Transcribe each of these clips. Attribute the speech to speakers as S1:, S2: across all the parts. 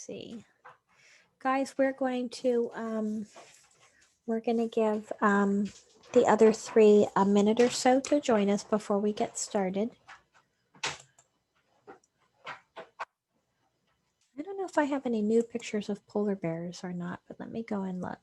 S1: see. Guys, we're going to give the other three a minute or so to join us before we get started. I don't know if I have any new pictures of polar bears or not, but let me go and look.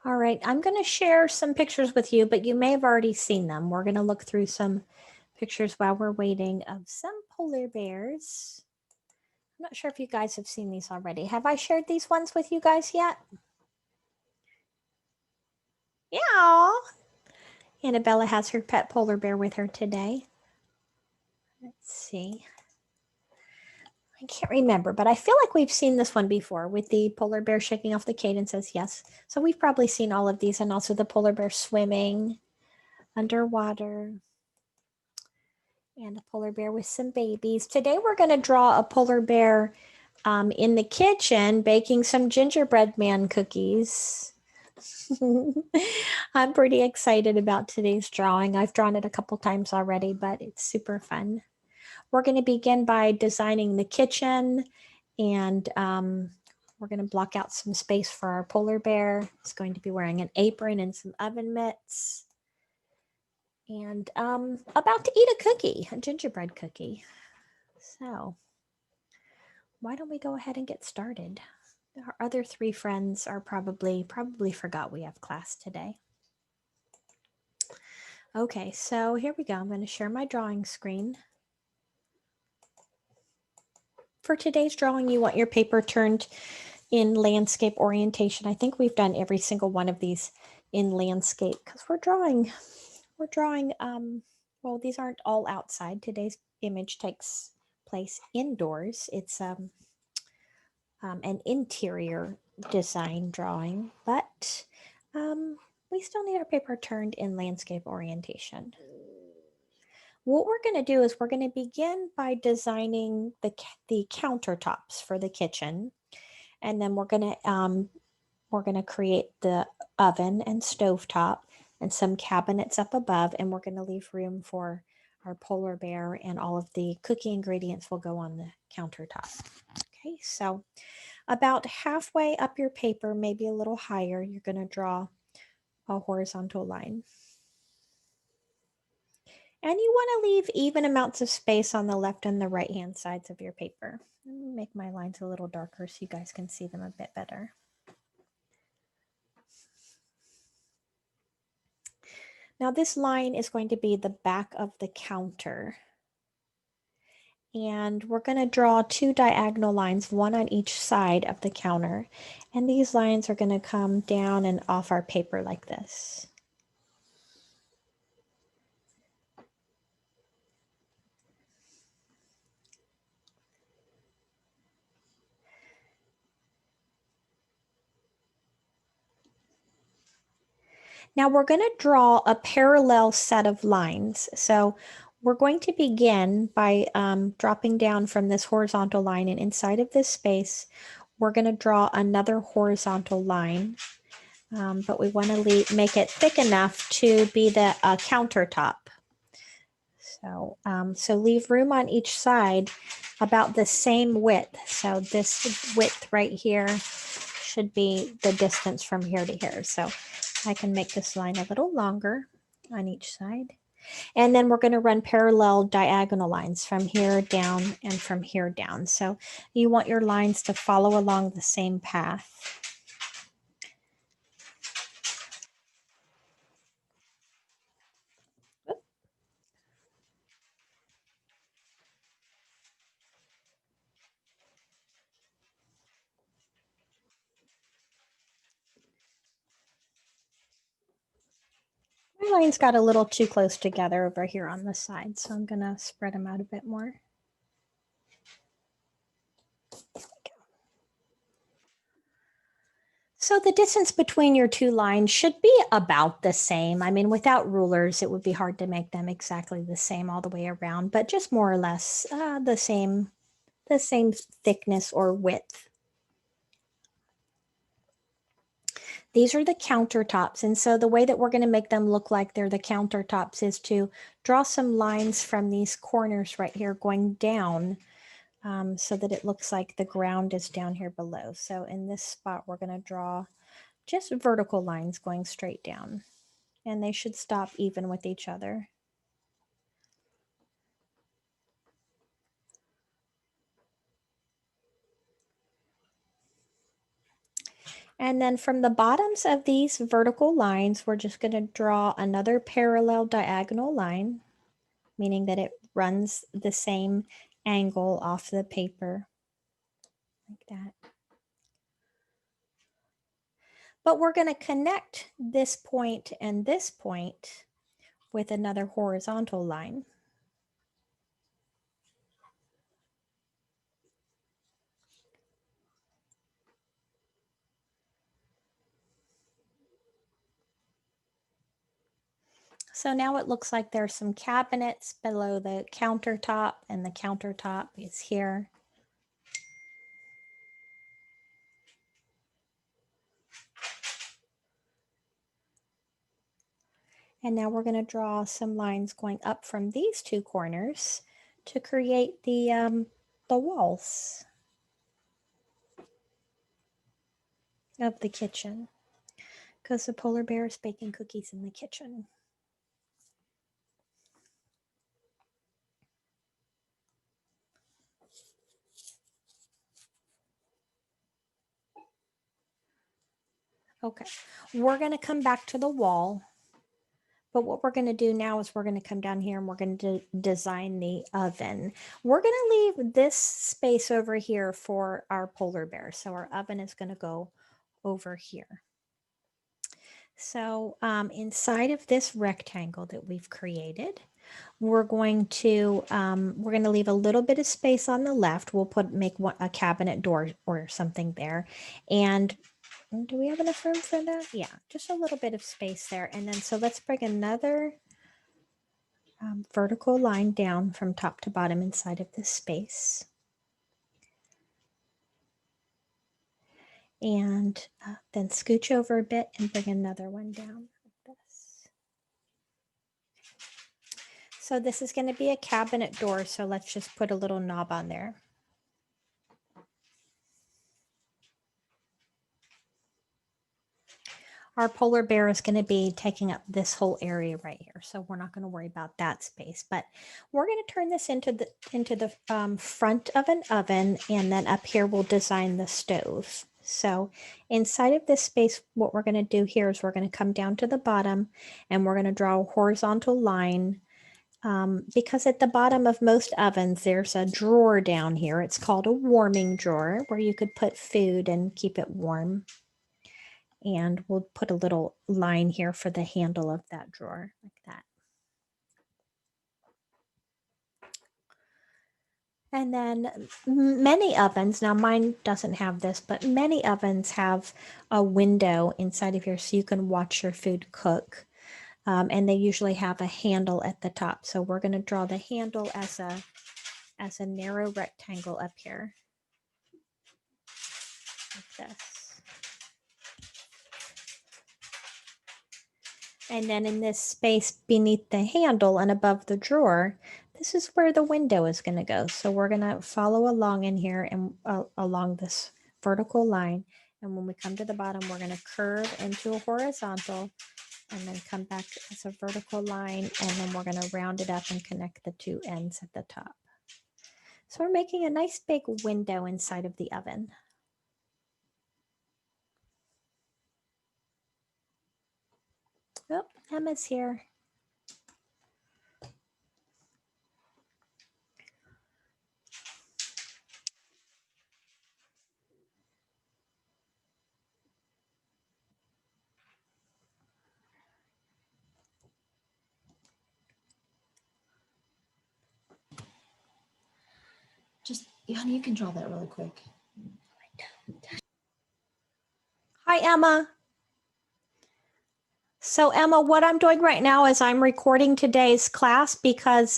S1: All right, I'm going to share some pictures with you, but you may have already seen them. We're going to look through some pictures while we're waiting of some polar bears. I'm not sure if you guys have seen these already. Have I shared these ones with you guys yet? Yeah. Annabella has her pet polar bear with her today. Let's see. I can't remember, but I feel like we've seen this one before with the polar bear shaking off the cadence says yes. So we've probably seen all of these, and also the polar bear swimming underwater and a polar bear with some babies. Today we're going to draw a polar bear in the kitchen baking some gingerbread man cookies. I'm pretty excited about today's drawing. I've drawn it a couple times already, but it's super fun. We're going to begin by designing the kitchen, and we're going to block out some space for our polar bear. It's going to be wearing an apron and some oven mitts, and about to eat a cookie, a gingerbread cookie. So why don't we go ahead and get started? Our other three friends are probably forgot we have class today. Okay, so here we go. I'm going to share my drawing screen. For today's drawing, you want your paper turned in landscape orientation. I think we've done every single one of these in landscape because we're drawing, well, these aren't all outside. Today's image takes place indoors. It's an interior design drawing, but we still need our paper turned in landscape orientation. What we're going to do is we're going to begin by designing the countertops for the kitchen, and then we're going to create the oven and stovetop and some cabinets up above, and we're going to leave room for our polar bear, and all of the cookie ingredients will go on the countertop. Okay, so about halfway up your paper, maybe a little higher, you're going to draw a horizontal line. And you want to leave even amounts of space on the left and the right hand sides of your paper. Let me make my lines a little darker so you guys can see them a bit better. Now this line is going to be the back of the counter. And we're going to draw two diagonal lines, one on each side of the counter. And these lines are going to come down and off our paper like this. Now we're going to draw a parallel set of lines. So we're going to begin by dropping down from this horizontal line, and inside of this space, we're going to draw another horizontal line, but we want to make it thick enough to be the countertop. So, so leave room on each side about the same width. So this width right here should be the distance from here to here. So I can make this line a little longer on each side. And then we're going to run parallel diagonal lines from here down and from here down. So you want your lines to follow along the same path. My lines got a little too close together over here on the side, so I'm gonna spread them out a bit more. So the distance between your two lines should be about the same. I mean, without rulers, it would be hard to make them exactly the same all the way around, but just more or less the same thickness or width. These are the countertops. And so the way that we're going to make them look like they're the countertops is to draw some lines from these corners right here going down so that it looks like the ground is down here below. So in this spot, we're going to draw just vertical lines going straight down. And they should stop even with each other. And then from the bottoms of these vertical lines, we're just going to draw another parallel diagonal line, meaning that it runs the same angle off the paper, like that. But we're going to connect this point and this point with another horizontal line. So now it looks like there's some cabinets below the countertop, and the countertop is here. And now we're going to draw some lines going up from these two corners to create the walls of the kitchen, because the polar bear is baking cookies in the kitchen. Okay, we're going to come back to the wall. But what we're going to do now is we're going to come down here and we're going to design the oven. We're going to leave this space over here for our polar bear. So our oven is going to go over here. So inside of this rectangle that we've created, we're going to leave a little bit of space on the left. We'll make a cabinet door or something there. And do we have enough room for that? Yeah, just a little bit of space there. And then so let's bring another vertical line down from top to bottom inside of this space. And then scooch over a bit and bring another one down like this. So this is going to be a cabinet door, so let's just put a little knob on there. Our polar bear is going to be taking up this whole area right here, so we're not going to worry about that space. But we're going to turn this into the front of an oven, and then up here we'll design the stove. So inside of this space, what we're going to do here is we're going to come down to the bottom, and we're going to draw a horizontal line. Because at the bottom of most ovens, there's a drawer down here. It's called a warming drawer, where you could put food and keep it warm. And we'll put a little line here for the handle of that drawer, like that. And then many ovens, now mine doesn't have this, but many ovens have a window inside of here so you can watch your food cook. And they usually have a handle at the top. So we're going to draw the handle as a narrow rectangle up here, like this. And then in this space beneath the handle and above the drawer, this is where the window is going to go. So we're going to follow along in here and along this vertical line. And when we come to the bottom, we're going to curve into a horizontal and then come back as a vertical line. And then we're going to round it up and connect the two ends at the top. So we're making a nice big window inside of the oven. Oh, Emma's here.
S2: Just, honey, you can draw that really quick.
S1: Hi, Emma. So Emma, what I'm doing right now is I'm recording today's class because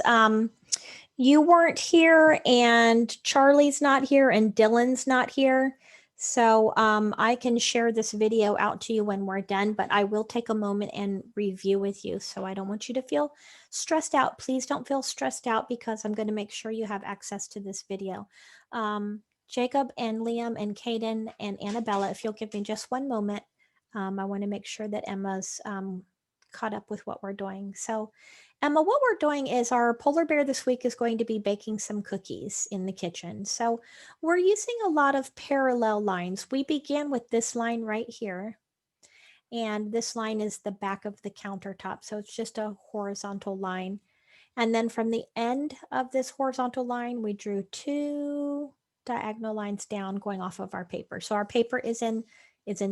S1: you weren't here and Charlie's not here and Dylan's not here. So I can share this video out to you when we're done, but I will take a moment and review with you. So I don't want you to feel stressed out. Please don't feel stressed out because I'm going to make sure you have access to this video. Jacob and Liam and Caden and Annabella, if you'll give me just one moment, I want to make sure that Emma's caught up with what we're doing. So Emma, what we're doing is our polar bear this week is going to be baking some cookies in the kitchen. So we're using a lot of parallel lines. We began with this line right here. And this line is the back of the countertop. So it's just a horizontal line. And then from the end of this horizontal line, we drew 2 diagonal lines down going off of our paper. So our paper is in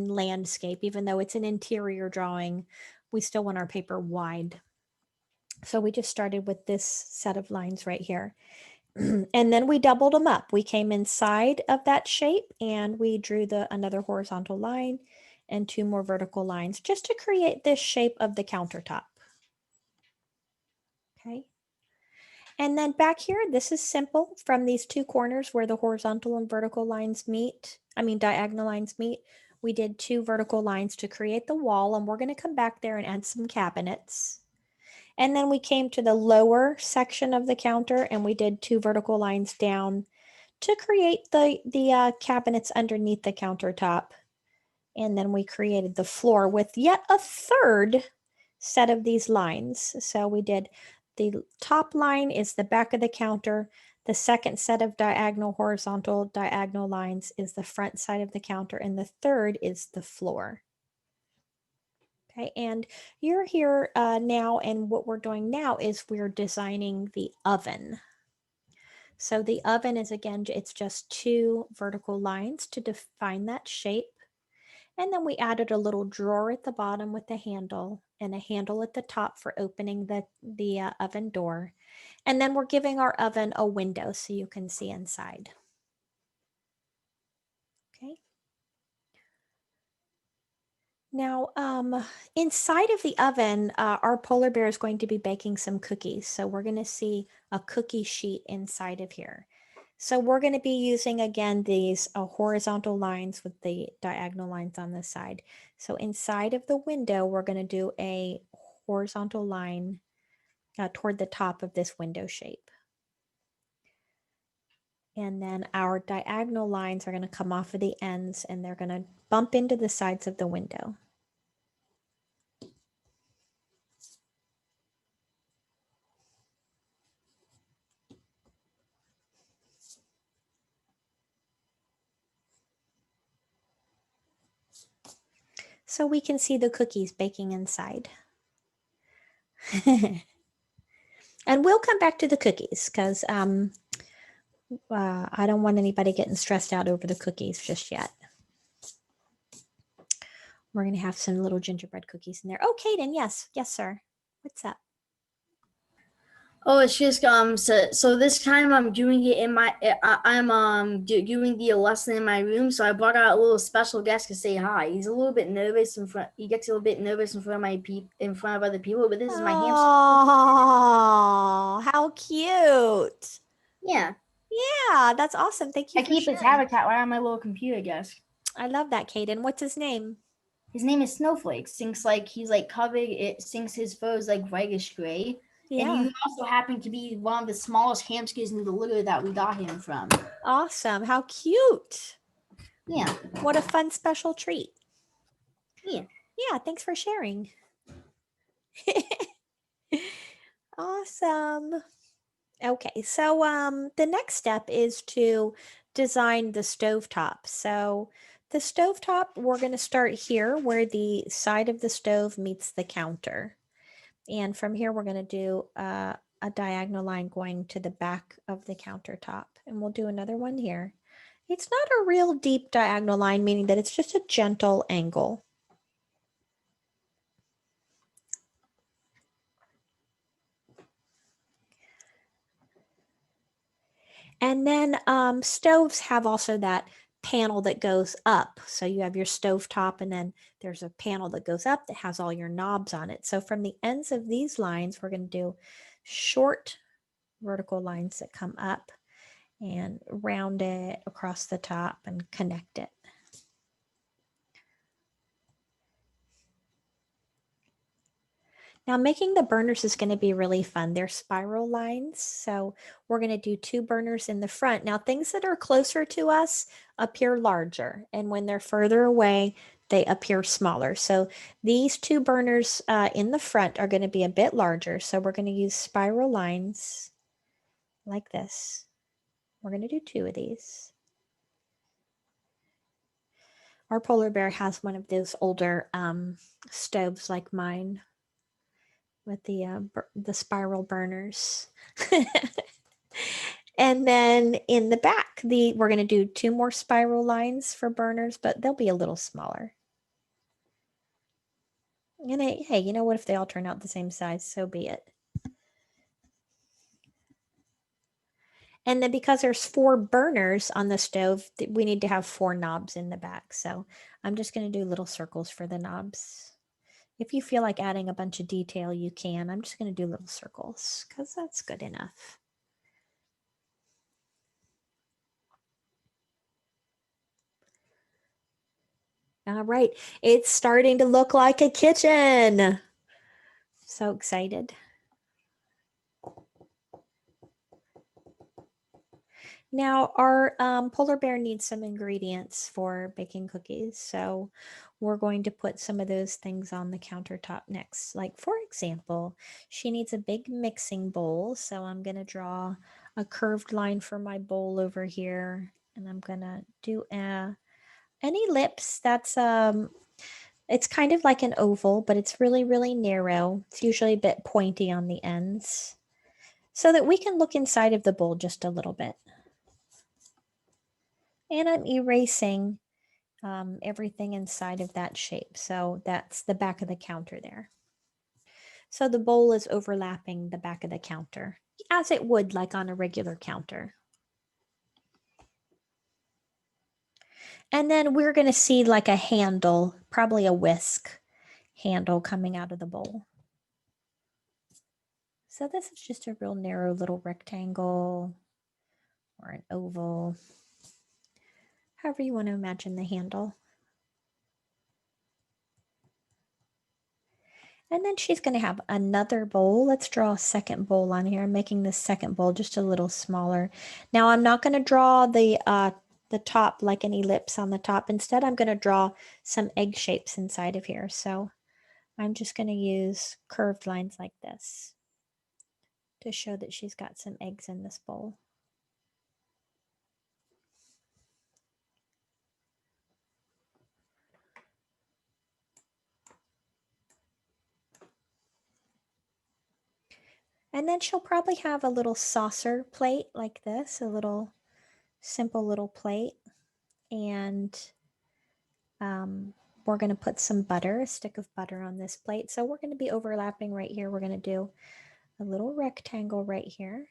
S1: landscape, even though it's an interior drawing, we still want our paper wide. So we just started with this set of lines right here. And then we doubled them up. We came inside of that shape and we drew another horizontal line and 2 more vertical lines just to create this shape of the countertop. Okay. And then back here, this is simple. From these 2 corners where the horizontal and vertical lines meet, diagonal lines meet, we did 2 vertical lines to create the wall, and we're going to come back there and add some cabinets. And then we came to the lower section of the counter and we did 2 vertical lines down to create the cabinets underneath the countertop. And then we created the floor with yet a 3rd set of these lines. So we did the top line is the back of the counter. The second set of horizontal diagonal lines is the front side of the counter. And the 3rd is the floor. Okay, and you're here now, and what we're doing now is we're designing the oven. So the oven is, again, it's just 2 vertical lines to define that shape. And then we added a little drawer at the bottom with a handle and a handle at the top for opening the oven door. And then we're giving our oven a window so you can see inside. Okay. Now, inside of the oven, our polar bear is going to be baking some cookies. So we're going to see a cookie sheet inside of here. So we're going to be using, again, these horizontal lines with the diagonal lines on the side. So inside of the window, we're going to do a horizontal line toward the top of this window shape. And then our diagonal lines are going to come off of the ends and they're going to bump into the sides of the window. So we can see the cookies baking inside. And we'll come back to the cookies because I don't want anybody getting stressed out over the cookies just yet. We're going to have some little gingerbread cookies in there. Oh, Caden, yes, sir. What's up?
S2: Oh, it's just so this time I'm doing it in my I'm doing the lesson in my room. So I brought out a little special guest to say hi. He's a little bit nervous in front. He gets a little bit nervous in front of in front of other people. But this is my hamster.
S1: Oh, how cute!
S2: Yeah.
S1: Yeah, that's awesome. Thank you
S2: I
S1: for
S2: keep
S1: sharing.
S2: his habitat right on my little computer desk.
S1: I love that, Caden. What's his name?
S2: His name is Snowflake. Sinks like he's like covered. It sinks his fur is like whitish gray.
S1: Yeah.
S2: And he also happened to be one of the smallest hamsters in the litter that we got him from.
S1: Awesome. How cute.
S2: Yeah.
S1: What a fun special treat.
S2: Yeah.
S1: Yeah, thanks for sharing. Awesome. Okay, so the next step is to design the stovetop. So the stovetop, we're going to start here where the side of the stove meets the counter. And from here, we're going to do a diagonal line going to the back of the countertop. And we'll do another one here. It's not a real deep diagonal line, meaning that it's just a gentle angle. And then stoves have also that panel that goes up. So you have your stove top, and then there's a panel that goes up that has all your knobs on it. So from the ends of these lines, we're going to do short vertical lines that come up and round it across the top and connect it. Now making the burners is going to be really fun. They're spiral lines. So we're going to do 2 burners in the front. Now things that are closer to us appear larger. And when they're further away, they appear smaller. So these 2 burners in the front are going to be a bit larger. So we're going to use spiral lines like this. We're going to do 2 of these. Our polar bear has one of those older stoves like mine with the spiral burners. And then in the back, we're going to do 2 more spiral lines for burners, but they'll be a little smaller. And hey, you know what? If they all turn out the same size, so be it. And then because there's 4 burners on the stove, we need to have 4 knobs in the back. So I'm just going to do little circles for the knobs. If you feel like adding a bunch of detail, you can. I'm just going to do little circles because that's good enough. All right, it's starting to look like a kitchen. So excited. Now, our polar bear needs some ingredients for baking cookies. So we're going to put some of those things on the countertop next. Like, for example, she needs a big mixing bowl. So I'm going to draw a curved line for my bowl over here. And I'm going to do an ellipse. It's kind of like an oval, but it's really, really narrow. It's usually a bit pointy on the ends so that we can look inside of the bowl just a little bit. And I'm erasing everything inside of that shape. So that's the back of the counter there. So the bowl is overlapping the back of the counter, as it would like on a regular counter. And then we're going to see like a handle, probably a whisk handle coming out of the bowl. So this is just a real narrow little rectangle or an oval, however you want to imagine the handle. And then she's going to have another bowl. Let's draw a second bowl on here. I'm making this second bowl just a little smaller. Now I'm not going to draw the top like an ellipse on the top. Instead, I'm going to draw some egg shapes inside of here. So I'm just going to use curved lines like this to show that she's got some eggs in this bowl. And then she'll probably have a little saucer plate like this, a little simple little plate. And we're going to put some butter, a stick of butter on this plate. So we're going to be overlapping right here. We're going to do a little rectangle right here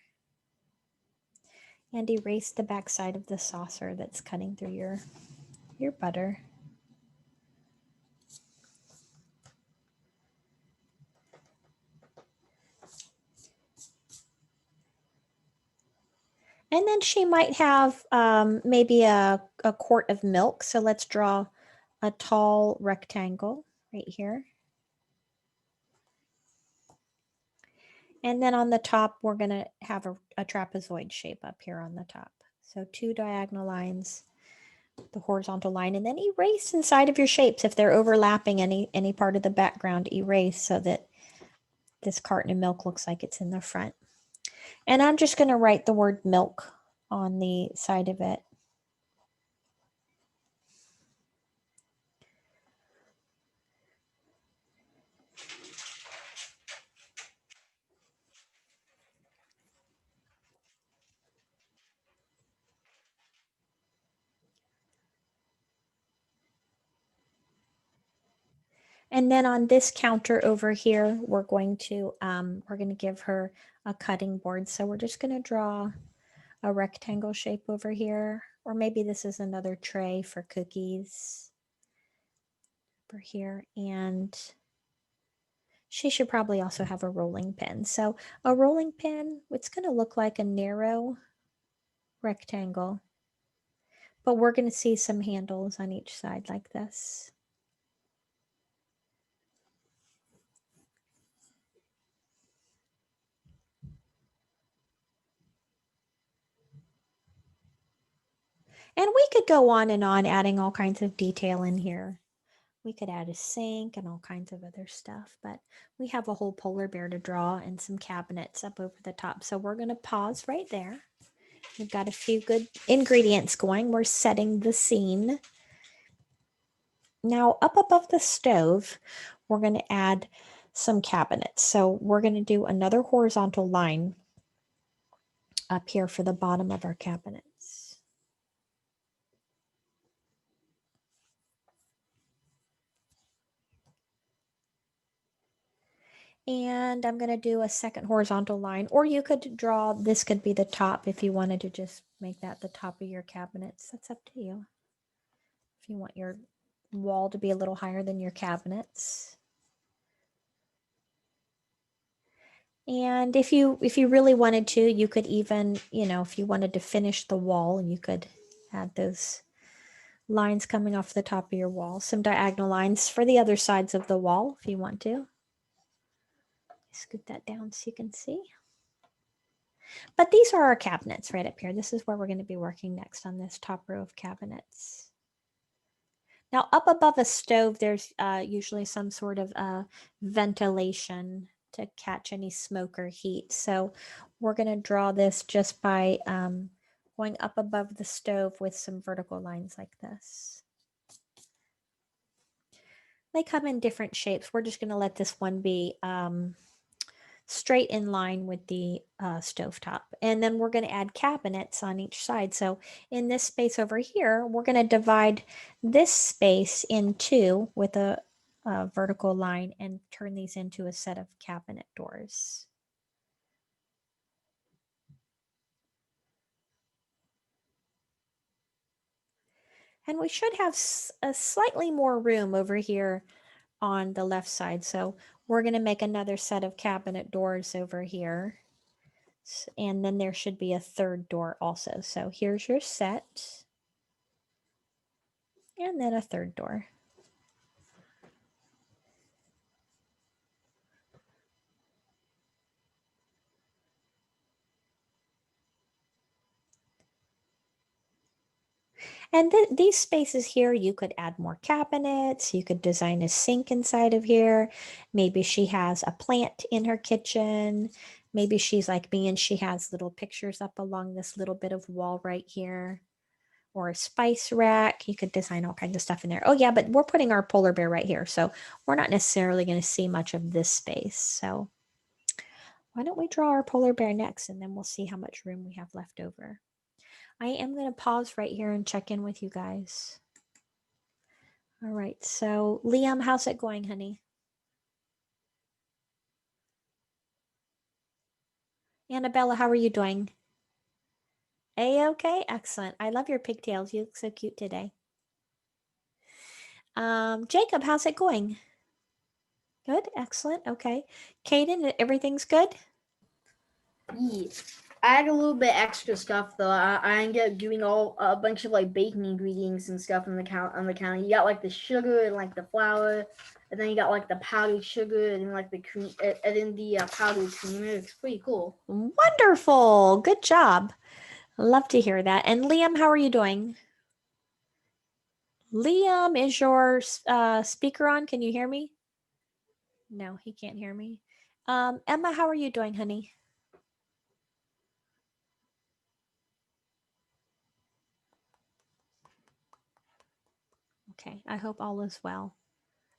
S1: and erase the back side of the saucer that's cutting through your butter. And then she might have maybe a quart of milk. So let's draw a tall rectangle right here. And then on the top, we're going to have a trapezoid shape up here on the top. So 2 diagonal lines, the horizontal line, and then erase inside of your shapes. If they're overlapping any part of the background, erase so that this carton of milk looks like it's in the front. And I'm just going to write the word milk on the side of it. And then on this counter over here, we're going to give her a cutting board. So we're just going to draw a rectangle shape over here, or maybe this is another tray for cookies over here. And she should probably also have a rolling pin. So a rolling pin, it's going to look like a narrow rectangle, but we're going to see some handles on each side like this. And we could go on and on adding all kinds of detail in here. We could add a sink and all kinds of other stuff, but we have a whole polar bear to draw and some cabinets up over the top. So we're going to pause right there. We've got a few good ingredients going. We're setting the scene. Now up above the stove, we're going to add some cabinets. So we're going to do another horizontal line up here for the bottom of our cabinets. And I'm going to do a second horizontal line, or you could draw, this could be the top if you wanted to just make that the top of your cabinets. That's up to you. If you want your wall to be a little higher than your cabinets. And if you really wanted to, you could even, if you wanted to finish the wall, you could add those lines coming off the top of your wall. Some diagonal lines for the other sides of the wall if you want to. Scoot that down so you can see. But these are our cabinets right up here. This is where we're going to be working next on this top row of cabinets. Now up above a stove, there's usually some sort of ventilation to catch any smoke or heat. So we're going to draw this just by going up above the stove with some vertical lines like this. They come in different shapes. We're just going to let this one be straight in line with the stovetop. And then we're going to add cabinets on each side. So in this space over here, we're going to divide this space in two with a vertical line and turn these into a set of cabinet doors. And we should have a slightly more room over here on the left side. So we're going to make another set of cabinet doors over here. And then there should be a third door also. So here's your set. And then a third door. And these spaces here, you could add more cabinets. You could design a sink inside of here. Maybe she has a plant in her kitchen. Maybe she's like me and she has little pictures up along this little bit of wall right here. Or a spice rack. You could design all kinds of stuff in there. Oh yeah, but we're putting our polar bear right here. So we're not necessarily going to see much of this space. So why don't we draw our polar bear next and then we'll see how much room we have left over. I am going to pause right here and check in with you guys. All right, so Liam, how's it going, honey? Annabella, how are you doing? A-okay, excellent. I love your pigtails. You look so cute today. Jacob, how's it going? Good, excellent, okay. Kaden, everything's good?
S2: Yeah. I had a little bit extra stuff though. I ended up doing a bunch of like baking ingredients and stuff on the counter. You got like the sugar and like the flour, and then you got like the powdered sugar and like the cream, and then the powdered creamer. It's pretty cool.
S1: Wonderful, good job. Love to hear that. And Liam, how are you doing? Liam, is your speaker on? Can you hear me? No, he can't hear me. Emma, how are you doing, honey? Okay, I hope all is well.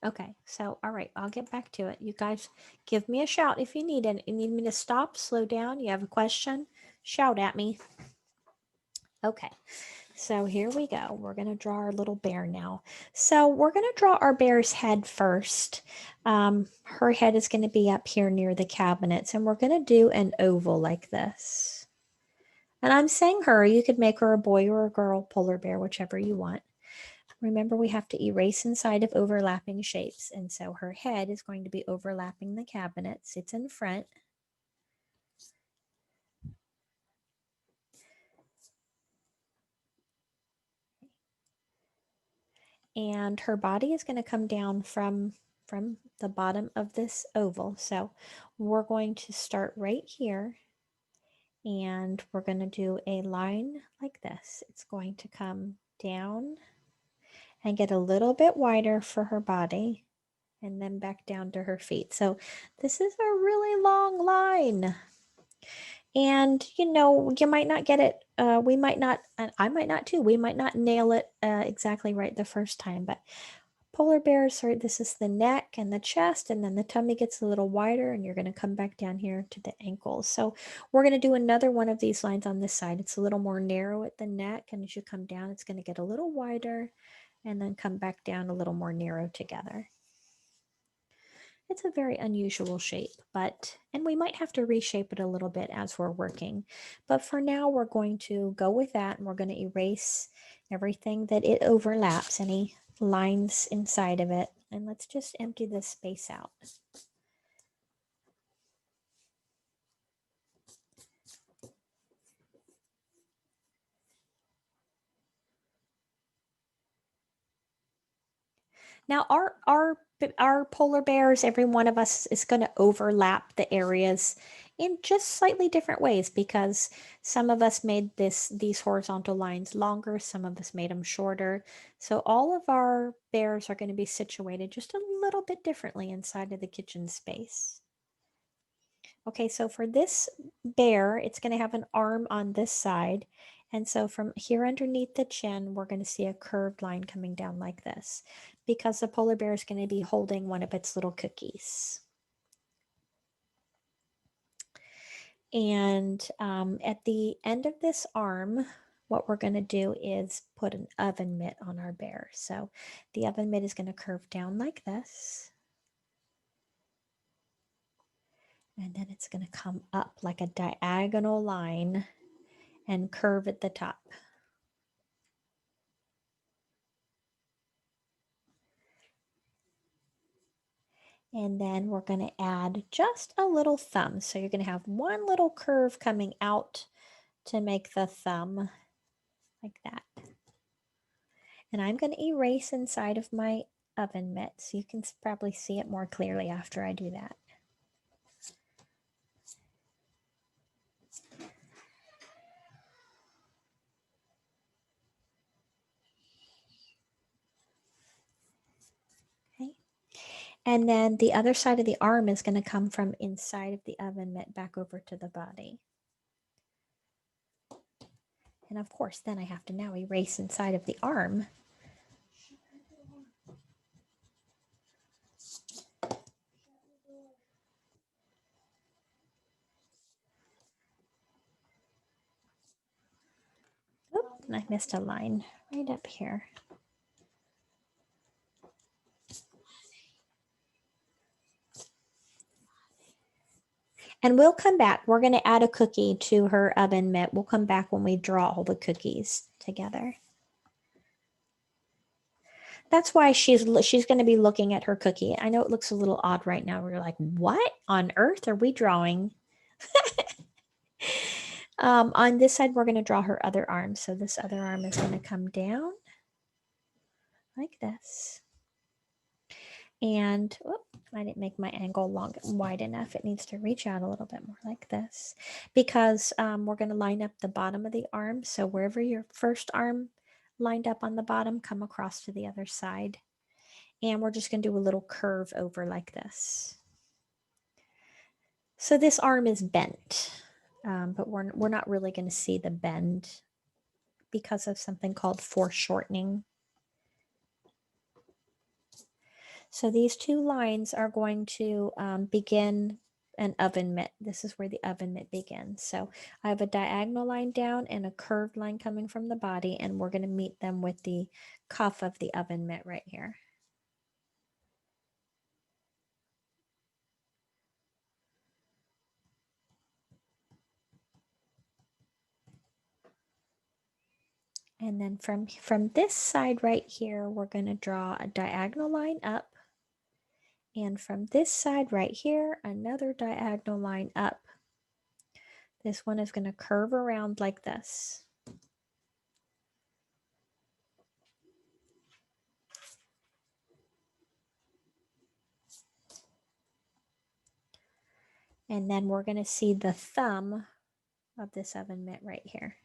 S1: Okay, so all right, I'll get back to it. You guys give me a shout if you need it. You need me to stop, slow down, you have a question, shout at me. Okay, so here we go. We're going to draw our little bear now. So we're going to draw our bear's head first. Her head is going to be up here near the cabinets, and we're going to do an oval like this. And I'm saying her, you could make her a boy or a girl polar bear, whichever you want. Remember, we have to erase inside of overlapping shapes. And so her head is going to be overlapping the cabinet, sits in front. And her body is going to come down from the bottom of this oval. So we're going to start right here and we're going to do a line like this. It's going to come down and get a little bit wider for her body and then back down to her feet. So this is a really long line. And you might not get it. We might not, and I might not too. We might not nail it exactly right the first time, but polar bears are, this is the neck and the chest, and then the tummy gets a little wider, and you're going to come back down here to the ankles. So we're going to do another one of these lines on this side. It's a little more narrow at the neck, and as you come down, it's going to get a little wider and then come back down a little more narrow together. It's a very unusual shape, and we might have to reshape it a little bit as we're working. But for now, we're going to go with that, and we're going to erase everything that it overlaps, any lines inside of it. And let's just empty this space out. Now, our polar bears, every one of us is going to overlap the areas in just slightly different ways because some of us made these horizontal lines longer, some of us made them shorter. So all of our bears are going to be situated just a little bit differently inside of the kitchen space. Okay, so for this bear, it's going to have an arm on this side. And so from here underneath the chin, we're going to see a curved line coming down like this because the polar bear is going to be holding one of its little cookies. And at the end of this arm, what we're going to do is put an oven mitt on our bear. So the oven mitt is going to curve down like this. And then it's going to come up like a diagonal line and curve at the top. And then we're going to add just a little thumb. So you're going to have one little curve coming out to make the thumb like that. And I'm going to erase inside of my oven mitt so you can probably see it more clearly after I do that. Okay. And then the other side of the arm is going to come from inside of the oven mitt back over to the body. And of course, then I have to now erase inside of the arm. Oop, and I missed a line right up here. And we'll come back. We're going to add a cookie to her oven mitt. We'll come back when we draw all the cookies together. That's why she's going to be looking at her cookie. I know it looks a little odd right now. We're like, what on earth are we drawing? On this side, we're going to draw her other arm. So this other arm is going to come down like this. And whoop, I didn't make my angle wide enough. It needs to reach out a little bit more like this because we're going to line up the bottom of the arm. So wherever your first arm lined up on the bottom, come across to the other side. And we're just going to do a little curve over like this. So this arm is bent, but we're not really going to see the bend because of something called foreshortening. So these two lines are going to begin an oven mitt. This is where the oven mitt begins. So I have a diagonal line down and a curved line coming from the body, and we're going to meet them with the cuff of the oven mitt right here. And then from this side right here, we're going to draw a diagonal line up. And from this side right here, another diagonal line up. This one is going to curve around like this. And then we're going to see the thumb of this oven mitt right here.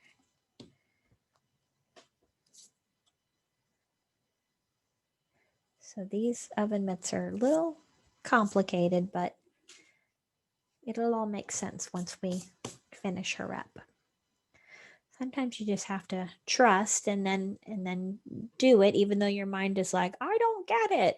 S1: So these oven mitts are a little complicated, but it'll all make sense once we finish her up. Sometimes you just have to trust and then do it, even though your mind is like, I don't get it.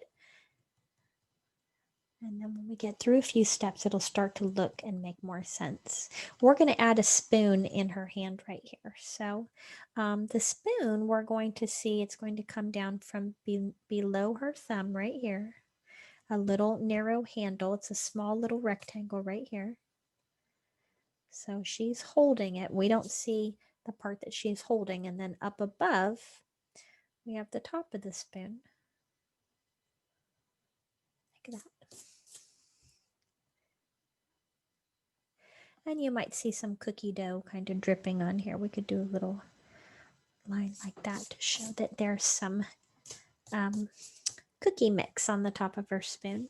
S1: And then when we get through a few steps, it'll start to look and make more sense. We're going to add a spoon in her hand right here. So the spoon, we're going to see it's going to come down from below her thumb right here. A little narrow handle. It's a small little rectangle right here. So she's holding it. We don't see the part that she's holding. And then up above, we have the top of the spoon. Like that. And you might see some cookie dough kind of dripping on here. We could do a little line like that to show that there's some cookie mix on the top of her spoon.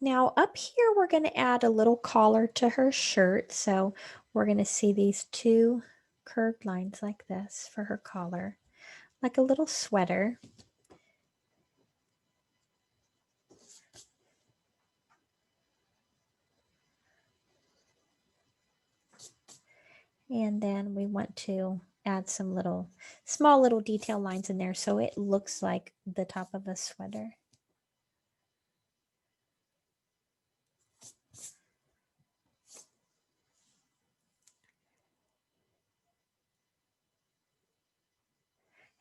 S1: Now up here, we're going to add a little collar to her shirt. So we're going to see these two curved lines like this for her collar, like a little sweater. And then we want to add some small little detail lines in there so it looks like the top of a sweater.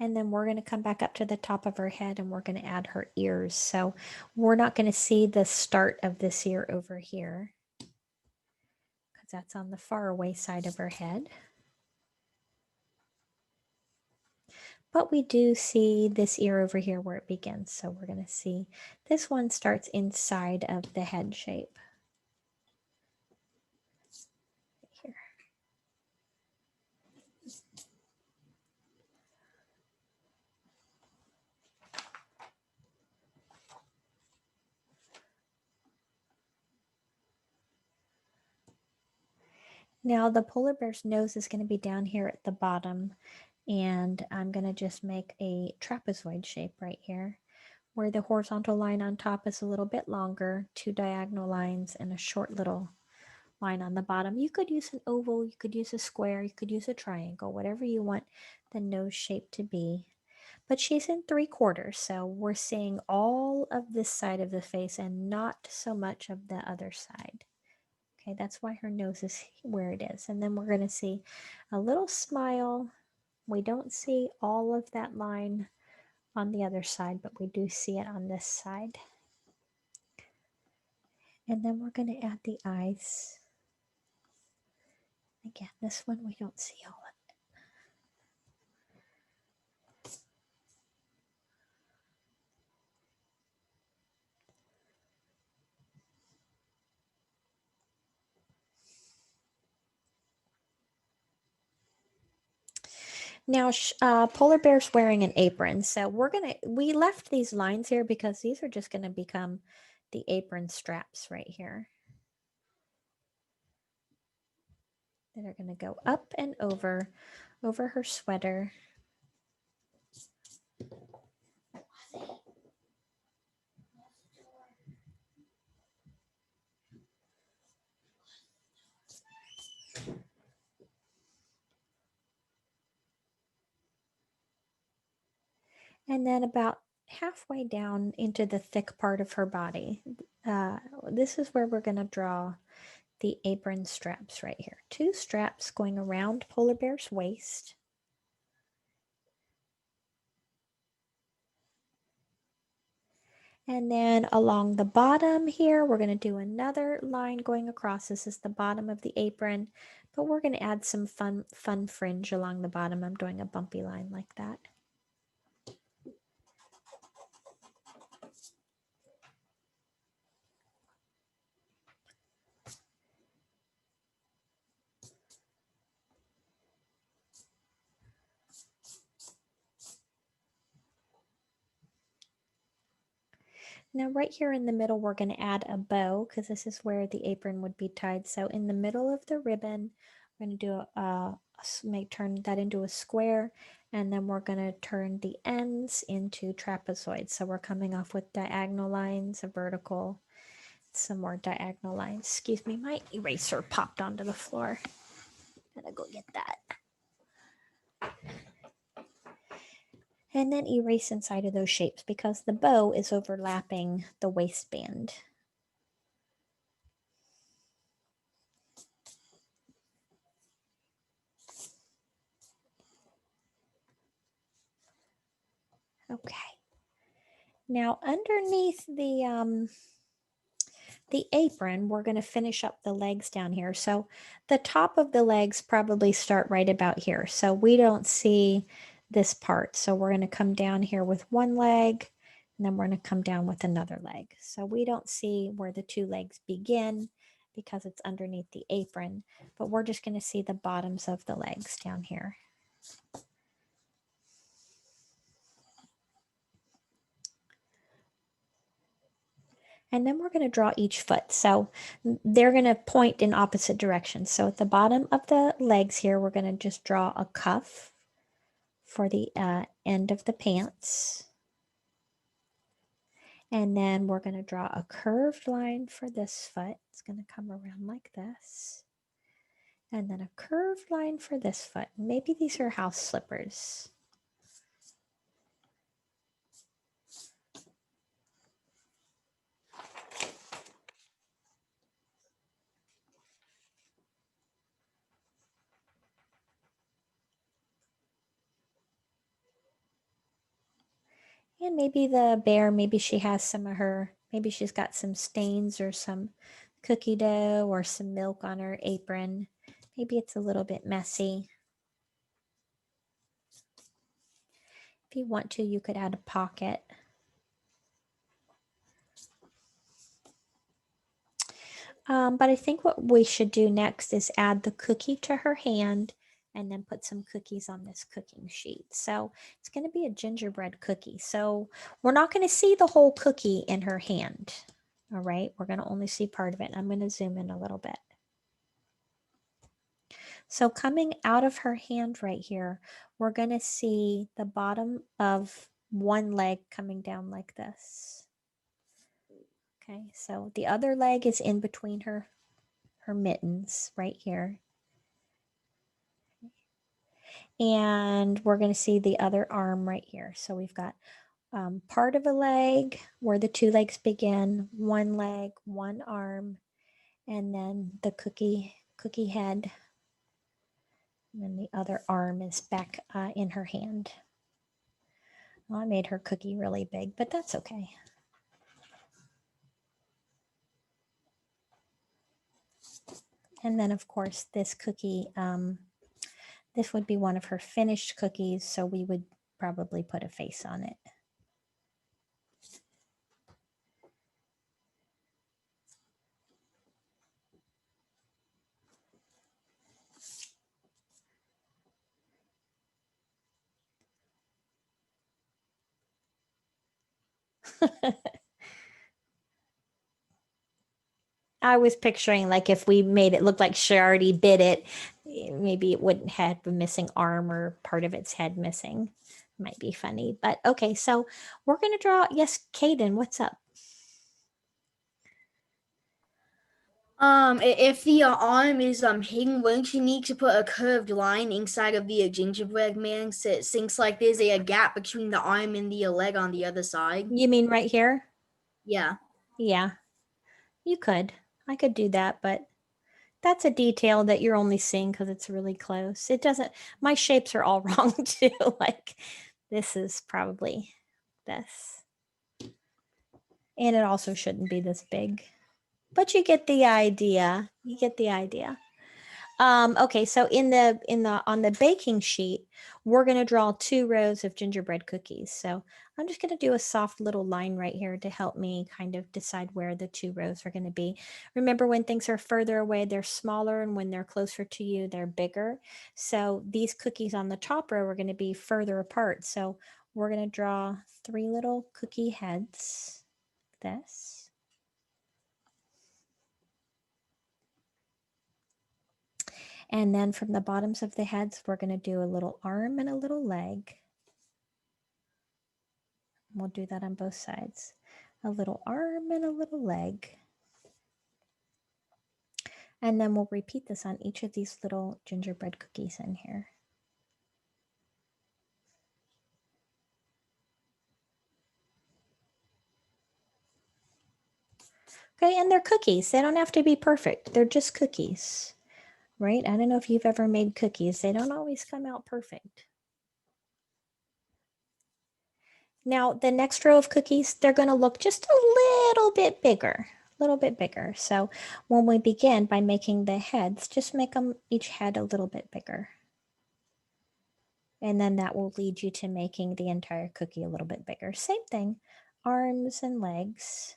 S1: And then we're going to come back up to the top of her head and we're going to add her ears. So we're not going to see the start of this ear over here because that's on the far away side of her head. But we do see this ear over here where it begins. So we're going to see this one starts inside of the head shape. Here. Now the polar bear's nose is going to be down here at the bottom, and I'm going to just make a trapezoid shape right here where the horizontal line on top is a little bit longer, two diagonal lines, and a short little line on the bottom. You could use an oval, you could use a square, you could use a triangle, whatever you want the nose shape to be. But she's in 3/4, so we're seeing all of this side of the face and not so much of the other side. Okay, that's why her nose is where it is. And then we're going to see a little smile. We don't see all of that line on the other side, but we do see it on this side. And then we're going to add the eyes. Again, this one we don't see all of it. Now, Polar Bear's wearing an apron, so we left these lines here because these are just gonna become the apron straps right here. That are gonna go up and over her sweater. And then about halfway down into the thick part of her body, this is where we're going to draw the apron straps right here. Two straps going around Polar Bear's waist. And then along the bottom here, we're going to do another line going across. This is the bottom of the apron, but we're going to add some fun fringe along the bottom. I'm doing a bumpy line like that. Now right here in the middle, we're going to add a bow because this is where the apron would be tied. So in the middle of the ribbon, we're going to do turn that into a square, and then we're going to turn the ends into trapezoids. So we're coming off with diagonal lines, a vertical, some more diagonal lines. Excuse me, my eraser popped onto the floor. Gotta go get that. And then erase inside of those shapes because the bow is overlapping the waistband. Okay. Now underneath the apron, we're going to finish up the legs down here. So the top of the legs probably start right about here. So we don't see this part. So we're going to come down here with one leg, and then we're going to come down with another leg. So we don't see where the two legs begin because it's underneath the apron, but we're just going to see the bottoms of the legs down here. And then we're going to draw each foot. So they're going to point in opposite directions. So at the bottom of the legs here, we're going to just draw a cuff for the end of the pants. And then we're going to draw a curved line for this foot. It's going to come around like this. And then a curved line for this foot. Maybe these are house slippers. And maybe the bear, maybe she has some of her, maybe she's got some stains or some cookie dough or some milk on her apron. Maybe it's a little bit messy. If you want to, you could add a pocket. But I think what we should do next is add the cookie to her hand and then put some cookies on this cooking sheet. So it's going to be a gingerbread cookie. So we're not going to see the whole cookie in her hand. All right, we're going to only see part of it. I'm going to zoom in a little bit. So coming out of her hand right here, we're going to see the bottom of one leg coming down like this. Okay, so the other leg is in between her mittens right here. And we're going to see the other arm right here. So we've got part of a leg where the two legs begin, one leg, one arm, and then the cookie head. And then the other arm is back in her hand. Well, I made her cookie really big, but that's okay. And then, of course, this cookie, this would be one of her finished cookies, so we would probably put a face on it. I was picturing like if we made it look like she already bit it, maybe it wouldn't have a missing arm or part of its head missing. Might be funny, but okay. So we're going to draw. Yes, Caden, what's up?
S2: If the arm is hidden, wouldn't you need to put a curved line inside of the gingerbread man so it sinks like there's a gap between the arm and the leg on the other side?
S1: You mean right here?
S2: Yeah.
S1: Yeah, you could. I could do that, but that's a detail that you're only seeing because it's really close. It doesn't, my shapes are all wrong too. Like this is probably this. And it also shouldn't be this big, but you get the idea. You get the idea. Okay, so on the baking sheet, we're going to draw 2 rows of gingerbread cookies. So I'm just going to do a soft little line right here to help me kind of decide where the 2 rows are going to be. Remember, when things are further away, they're smaller, and when they're closer to you, they're bigger. So these cookies on the top row are going to be further apart. So we're going to draw 3 little cookie heads, like this. And then from the bottoms of the heads, we're going to do a little arm and a little leg. We'll do that on both sides. A little arm and a little leg. And then we'll repeat this on each of these little gingerbread cookies in here. Okay, and they're cookies. They don't have to be perfect. They're just cookies, right? I don't know if you've ever made cookies. They don't always come out perfect. Now, the next row of cookies, they're going to look just a little bit bigger. So when we begin by making the heads, just make them each head a little bit bigger. And then that will lead you to making the entire cookie a little bit bigger. Same thing, arms and legs.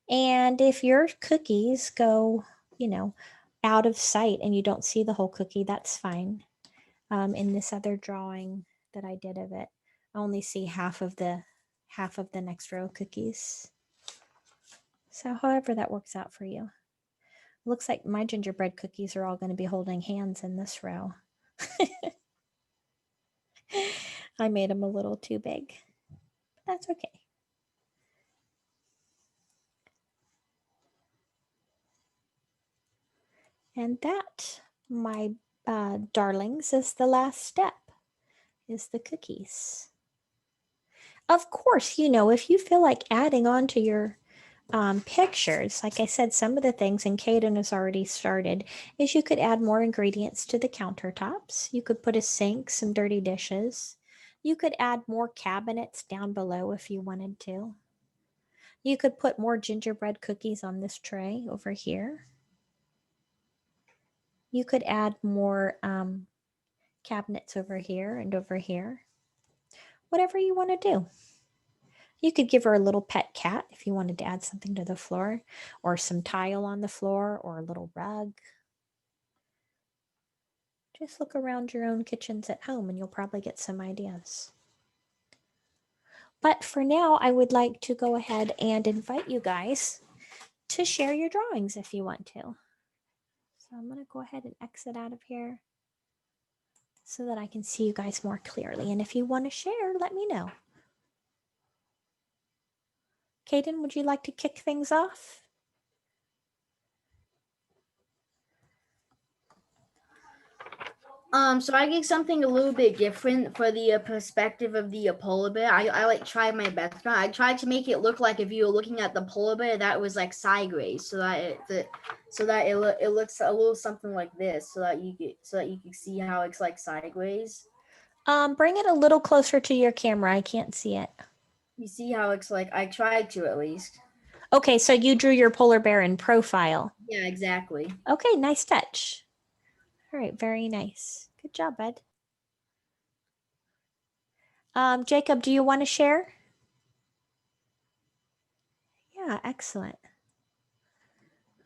S1: And if your cookies go, out of sight and you don't see the whole cookie, that's fine. In this other drawing that I did of it, I only see half of the next row of cookies. So however that works out for you. Looks like my gingerbread cookies are all going to be holding hands in this row. I made them a little too big. That's okay. And that, my darlings, is the last step, is the cookies. Of course, if you feel like adding on to your pictures, like I said, some of the things, and Kaden has already started, is you could add more ingredients to the countertops. You could put a sink, some dirty dishes. You could add more cabinets down below if you wanted to. You could put more gingerbread cookies on this tray over here. You could add more cabinets over here and over here. Whatever you want to do. You could give her a little pet cat if you wanted to add something to the floor, or some tile on the floor, or a little rug. Just look around your own kitchens at home and you'll probably get some ideas. But for now, I would like to go ahead and invite you guys to share your drawings if you want to. So I'm going to go ahead and exit out of here so that I can see you guys more clearly. And if you want to share, let me know. Kaden, would you like to kick things off?
S2: So I get something a little bit different for the perspective of the polar bear. I like tried my best. I tried to make it look like if you were looking at the polar bear, that was like sideways, so that it looks a little something like this, so that you can see how it's like sideways.
S1: Bring it a little closer to your camera. I can't see it.
S2: You see how it's like, I tried to at least.
S1: Okay, so you drew your polar bear in profile.
S2: Yeah, exactly.
S1: Okay, nice touch. All right, very nice. Good job, bud. Jacob, do you want to share? Yeah, excellent.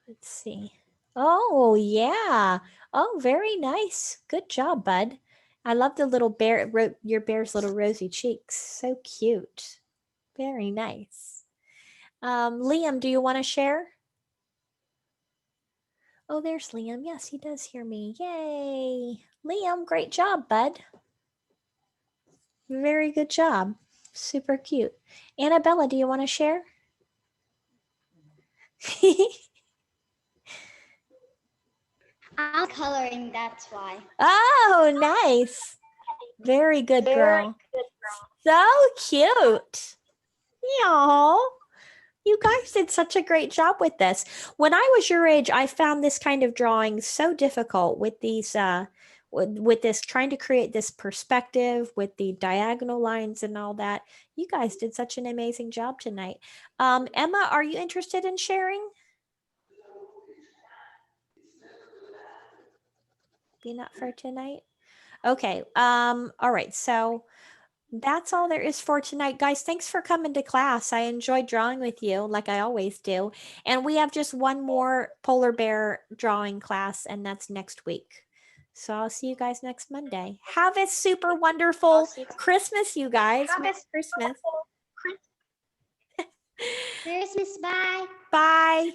S1: Let's see. Oh, yeah. Oh, very nice. Good job, bud. I love the little bear, your bear's little rosy cheeks. So cute. Very nice. Liam, do you want to share? Oh, there's Liam. Yes, he does hear me. Yay. Liam, great job, bud. Very good job. Super cute. Annabella, do you want to share?
S3: I'm coloring, that's why.
S1: Oh, nice. Very good, girl. So cute. Y'all. You guys did such a great job with this. When I was your age, I found this kind of drawing so difficult with these with this, trying to create this perspective with the diagonal lines and all that. You guys did such an amazing job tonight. Emma, are you interested in sharing? Be not for tonight. Okay. All right. So that's all there is for tonight, guys. Thanks for coming to class. I enjoyed drawing with you like I always do. And we have just one more polar bear drawing class, and that's next week. So I'll see you guys next Monday. Have a super wonderful Christmas, you guys. Merry Christmas.
S3: Christmas, bye.
S1: Bye.